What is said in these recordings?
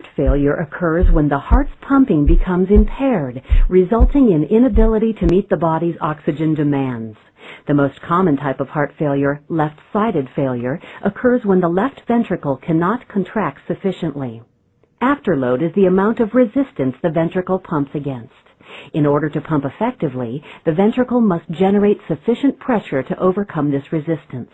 Heart failure occurs when the heart's pumping becomes impaired, resulting in inability to meet the body's oxygen demands. The most common type of heart failure, left-sided failure, occurs when the left ventricle cannot contract sufficiently. Afterload is the amount of resistance the ventricle pumps against. In order to pump effectively, the ventricle must generate sufficient pressure to overcome this resistance.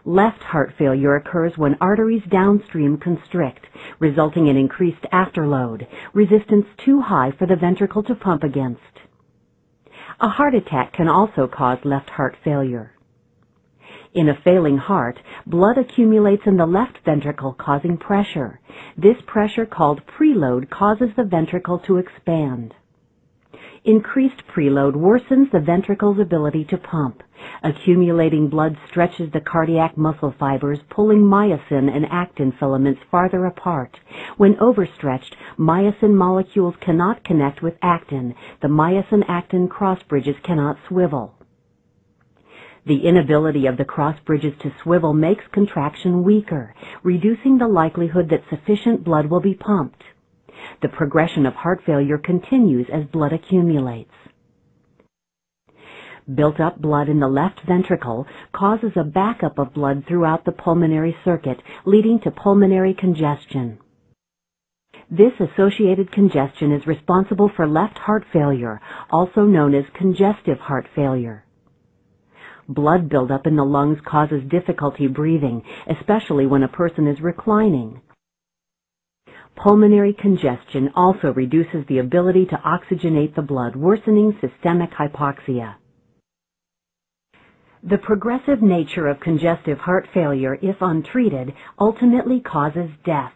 Left heart failure occurs when arteries downstream constrict, resulting in increased afterload, resistance too high for the ventricle to pump against. A heart attack can also cause left heart failure. In a failing heart, blood accumulates in the left ventricle, causing pressure. This pressure, called preload, causes the ventricle to expand. Increased preload worsens the ventricle's ability to pump. Accumulating blood stretches the cardiac muscle fibers, pulling myosin and actin filaments farther apart. When overstretched, myosin molecules cannot connect with actin. The myosin-actin cross bridges cannot swivel. The inability of the cross bridges to swivel makes contraction weaker, reducing the likelihood that sufficient blood will be pumped. The progression of heart failure continues as blood accumulates. Built-up blood in the left ventricle causes a backup of blood throughout the pulmonary circuit, leading to pulmonary congestion. This associated congestion is responsible for left heart failure, also known as congestive heart failure. Blood buildup in the lungs causes difficulty breathing, especially when a person is reclining. Pulmonary congestion also reduces the ability to oxygenate the blood, worsening systemic hypoxia. The progressive nature of congestive heart failure, if untreated, ultimately causes death.